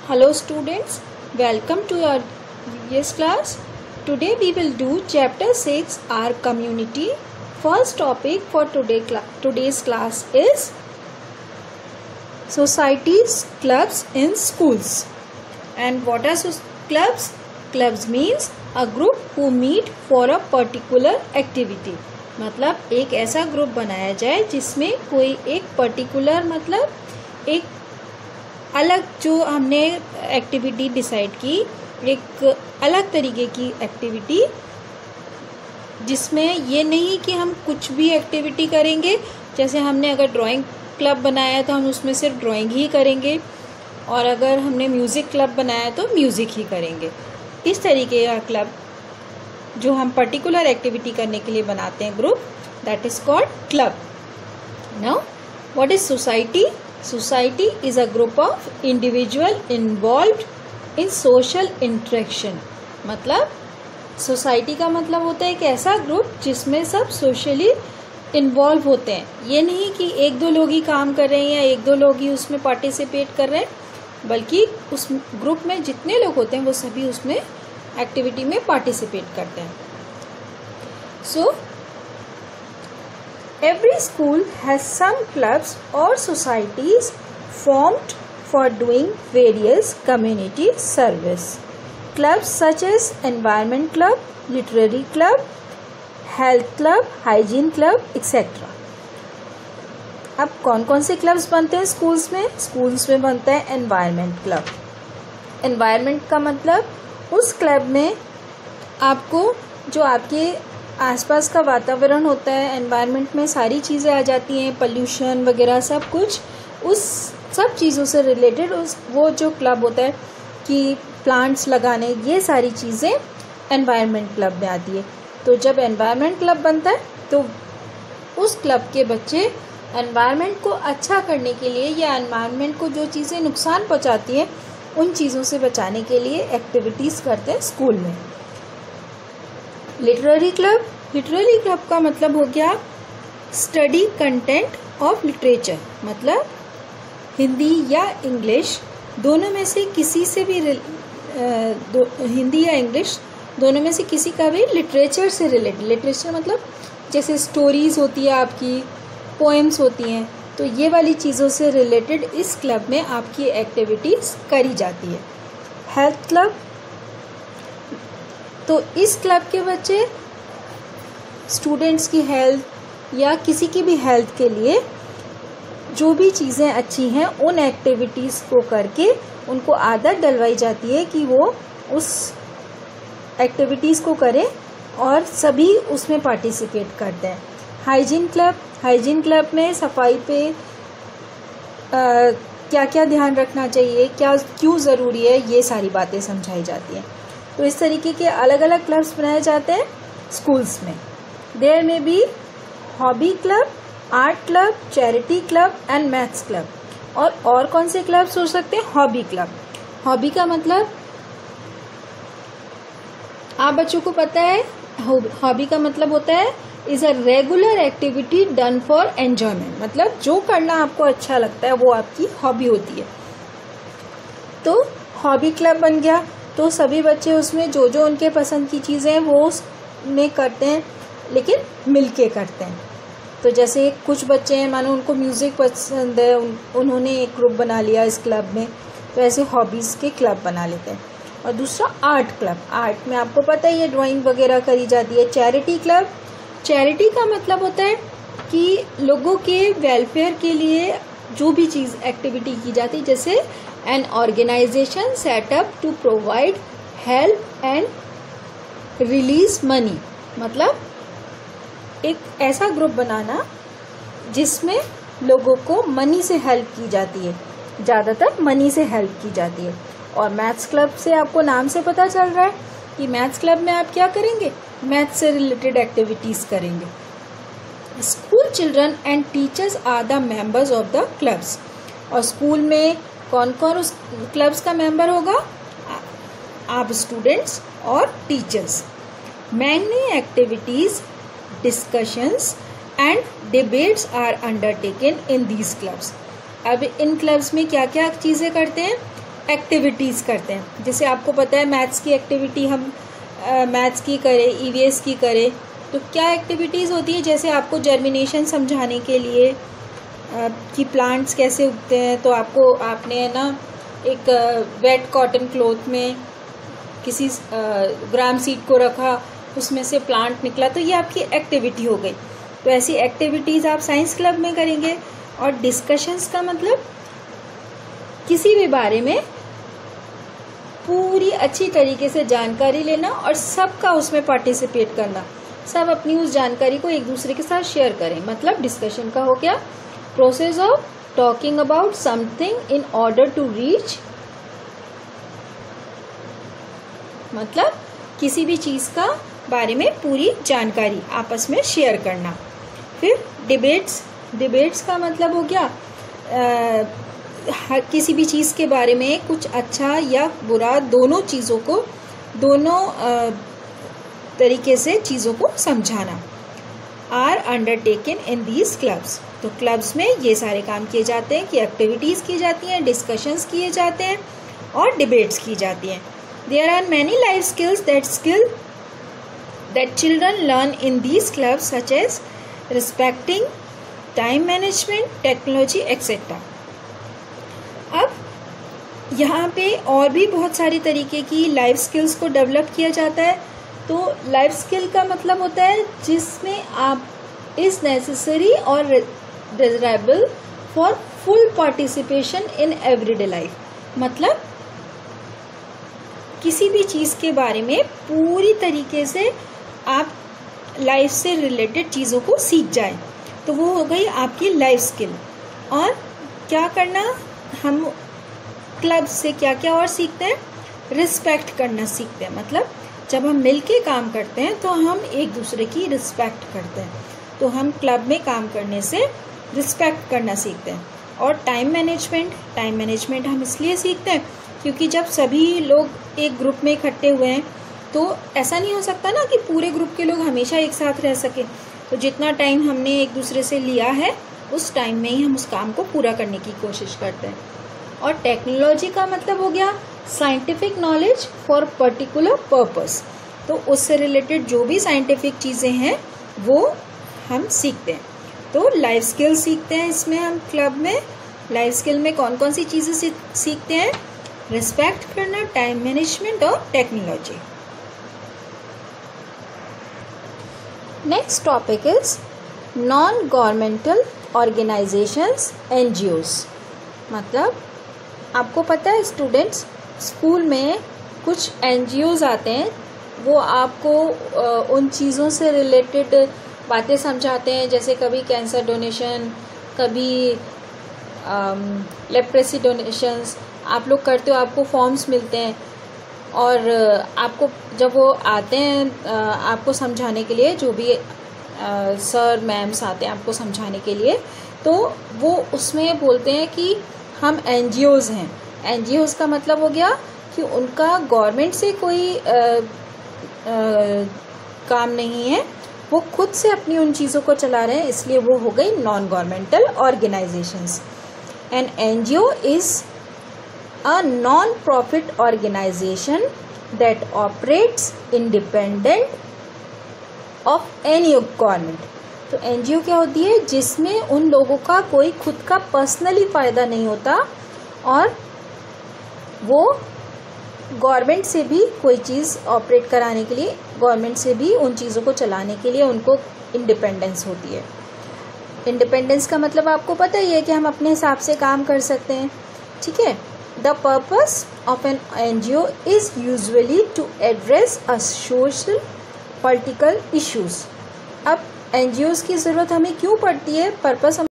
Hello students, welcome to your previous class. Today we will do chapter 6 our community. First topic for today's class is societies, clubs in schools. And what are clubs? Clubs means a group who meet for a particular activity. मतलब एक ऐसा group बनाया जाए जिसमें कोई एक particular मतलब एक अलग जो हमने एक्टिविटी डिसाइड की, एक अलग तरीके की एक्टिविटी जिसमें ये नहीं कि हम कुछ भी एक्टिविटी करेंगे। जैसे हमने अगर ड्राइंग क्लब बनाया तो हम उसमें सिर्फ ड्राइंग ही करेंगे, और अगर हमने म्यूज़िक क्लब बनाया तो म्यूज़िक ही करेंगे। इस तरीके का क्लब जो हम पर्टिकुलर एक्टिविटी करने के लिए बनाते हैं group, that is called club. Now what is society? Society is a group of individual involved in social interaction. मतलब सोसाइटी का मतलब होता है एक ऐसा ग्रुप जिसमें सब सोशली इन्वॉल्व होते हैं। ये नहीं कि एक दो लोग ही काम कर रहे हैं या एक दो लोग ही उसमें पार्टिसिपेट कर रहे हैं, बल्कि उस ग्रुप में जितने लोग होते हैं वो सभी उसमें एक्टिविटी में पार्टिसिपेट करते हैं। सो every school has some clubs or societies formed for doing various community service. Clubs such as environment club, literary club, health club, hygiene club, etc. अब कौन कौन से क्लब्स बनते हैं स्कूल्स में? स्कूल्स में बनता है एनवायरनमेंट क्लब। एनवायरनमेंट का मतलब उस क्लब में आपको जो आपके आसपास का वातावरण होता है, एनवायरनमेंट में सारी चीज़ें आ जाती हैं, पोल्यूशन वगैरह सब कुछ, उस सब चीज़ों से रिलेटेड वो जो क्लब होता है कि प्लांट्स लगाने, ये सारी चीज़ें एनवायरनमेंट क्लब में आती है। तो जब एनवायरनमेंट क्लब बनता है तो उस क्लब के बच्चे एनवायरनमेंट को अच्छा करने के लिए या एनवायरनमेंट को जो चीज़ें नुकसान पहुंचाती हैं उन चीज़ों से बचाने के लिए एक्टिविटीज़ करते हैं स्कूल में। लिटरेरी क्लब, लिटरेरी क्लब का मतलब हो गया स्टडी कंटेंट ऑफ लिटरेचर, मतलब हिंदी या इंग्लिश दोनों में से किसी से भी हिंदी या इंग्लिश दोनों में से किसी का भी लिटरेचर से रिलेटेड, लिटरेचर मतलब जैसे स्टोरीज होती है आपकी, पोएम्स होती हैं, तो ये वाली चीज़ों से रिलेटेड इस क्लब में आपकी एक्टिविटीज़ करी जाती है। हेल्थ क्लब, तो इस क्लब के बच्चे स्टूडेंट्स की हेल्थ या किसी की भी हेल्थ के लिए जो भी चीज़ें अच्छी हैं उन एक्टिविटीज़ को करके उनको आदत डलवाई जाती है कि वो उस एक्टिविटीज़ को करें और सभी उसमें पार्टिसिपेट करते हैं। हाइजीन क्लब, हाइजीन क्लब में सफाई पे क्या क्या ध्यान रखना चाहिए, क्या क्यों ज़रूरी है, ये सारी बातें समझाई जाती हैं। तो इस तरीके के अलग अलग क्लब्स बनाए जाते हैं स्कूल्स में। There may be hobby club, art club, charity club and maths club. और कौन से क्लब्स हो सकते हैं? Hobby club. हॉबी का मतलब आप बच्चों को पता है, हॉबी का मतलब होता है is a regular activity done for enjoyment, मतलब जो करना आपको अच्छा लगता है वो आपकी हॉबी होती है। तो हॉबी क्लब बन गया तो सभी बच्चे उसमें जो जो उनके पसंद की चीज़ें हैं वो उसमें करते हैं, लेकिन मिलके करते हैं। तो जैसे कुछ बच्चे हैं, मानो उनको म्यूज़िक पसंद है, उन्होंने एक ग्रुप बना लिया इस क्लब में, तो ऐसे हॉबीज़ के क्लब बना लेते हैं। और दूसरा आर्ट क्लब, आर्ट में आपको पता है ये ड्राइंग वगैरह करी जाती है। चैरिटी क्लब, चैरिटी का मतलब होता है कि लोगों के वेलफेयर के लिए जो भी चीज़ एक्टिविटी की जाती है, जैसे an organization set up to provide help and release money, मतलब एक ऐसा ग्रुप बनाना जिसमें लोगों को मनी से हेल्प की जाती है, ज़्यादातर मनी से हेल्प की जाती है। और मैथ्स क्लब से आपको नाम से पता चल रहा है कि मैथ्स क्लब में आप क्या करेंगे? मैथ्स से रिलेटेड एक्टिविटीज़ करेंगे। School children and teachers are the members of the clubs. और स्कूल में कौन कौन उस क्लब्स का मेंबर होगा? आप स्टूडेंट्स और teachers. Many activities, discussions and debates are undertaken in these clubs. अब इन क्लब्स में क्या क्या चीज़ें करते हैं? एक्टिविटीज़ करते हैं। जैसे आपको पता है मैथ्स की एक्टिविटी हम मैथ्स की करें, ईवीएस की करें, तो क्या एक्टिविटीज़ होती है, जैसे आपको जर्मिनेशन समझाने के लिए कि प्लांट्स कैसे उगते हैं, तो आपने ना एक वेट कॉटन क्लॉथ में किसी ग्राम सीड को रखा, उसमें से प्लांट निकला, तो ये आपकी एक्टिविटी हो गई। तो ऐसी एक्टिविटीज़ आप साइंस क्लब में करेंगे। और डिस्कशंस का मतलब किसी भी बारे में पूरी अच्छी तरीके से जानकारी लेना और सबका उसमें पार्टिसिपेट करना, सब अपनी उस जानकारी को एक दूसरे के साथ शेयर करें, मतलब डिस्कशन का हो गया। Process of talking about something in order to reach, मतलब किसी भी चीज का बारे में पूरी जानकारी आपस में शेयर करना। फिर डिबेट्स का मतलब हो गया किसी भी चीज के बारे में कुछ अच्छा या बुरा दोनों तरीके से चीजों को समझाना। Are undertaken in these clubs, तो क्लब्स में ये सारे काम किए जाते हैं कि एक्टिविटीज की जाती हैं, डिस्कशंस किए जाते हैं और डिबेट्स की जाती हैं। There are many life skills that children learn in these clubs such as respecting, time management, technology, etc. अब यहाँ पे और भी बहुत सारी तरीके की लाइफ स्किल्स को डेवलप किया जाता है। तो लाइफ स्किल का मतलब होता है जिसमें आप इज नेसेसरी और desirable for full participation in everyday life, मतलब किसी भी चीज़ के बारे में पूरी तरीके से आप लाइफ से रिलेटेड चीज़ों को सीख जाएं, तो वो हो गई आपकी लाइफ स्किल। और क्या करना, हम क्लब से क्या क्या और सीखते हैं, रिस्पेक्ट करना सीखते हैं, मतलब जब हम मिलके काम करते हैं तो हम एक दूसरे की रिस्पेक्ट करते हैं, तो हम क्लब में काम करने से रिस्पेक्ट करना सीखते हैं। और टाइम मैनेजमेंट हम इसलिए सीखते हैं क्योंकि जब सभी लोग एक ग्रुप में इकट्ठे हुए हैं तो ऐसा नहीं हो सकता ना कि पूरे ग्रुप के लोग हमेशा एक साथ रह सके, तो जितना टाइम हमने एक दूसरे से लिया है उस टाइम में ही हम उस काम को पूरा करने की कोशिश करते हैं। और टेक्नोलॉजी का मतलब हो गया scientific knowledge for particular purpose, तो उससे रिलेटेड जो भी साइंटिफिक चीज़ें हैं वो हम सीखते हैं। तो लाइफ स्किल सीखते हैं इसमें हम क्लब में। लाइफ स्किल में कौन कौन सी चीज़ें सीखते हैं, रिस्पेक्ट करना, टाइम मैनेजमेंट और technology. Next topic is non governmental organisations, NGOs। मतलब आपको पता है स्टूडेंट्स, स्कूल में कुछ NGOs आते हैं, वो आपको उन चीज़ों से रिलेटेड बातें समझाते हैं, जैसे कभी कैंसर डोनेशन, कभी लेप्रेसी डोनेशंस आप लोग करते हो, आपको फॉर्म्स मिलते हैं और आपको जब वो आते हैं आपको समझाने के लिए, जो भी सर मैम्स आते हैं आपको समझाने के लिए, तो वो उसमें बोलते हैं कि हम NGOs हैं। NGOs का मतलब हो गया कि उनका गवर्नमेंट से कोई काम नहीं है, वो खुद से अपनी उन चीज़ों को चला रहे हैं, इसलिए वो हो गई non governmental organisations. An NGO is a non-profit organization that operates independent of any government। तो NGO क्या होती है, जिसमें उन लोगों का कोई खुद का पर्सनली फ़ायदा नहीं होता और वो गवर्नमेंट से भी कोई चीज़ ऑपरेट कराने के लिए, गवर्नमेंट से भी उन चीज़ों को चलाने के लिए उनको इंडिपेंडेंस होती है। इंडिपेंडेंस का मतलब आपको पता ही है कि हम अपने हिसाब से काम कर सकते हैं, ठीक है। The purpose of an NGO is usually to address a social political issues। अब NGOs की ज़रूरत हमें क्यों पड़ती है, पर्पस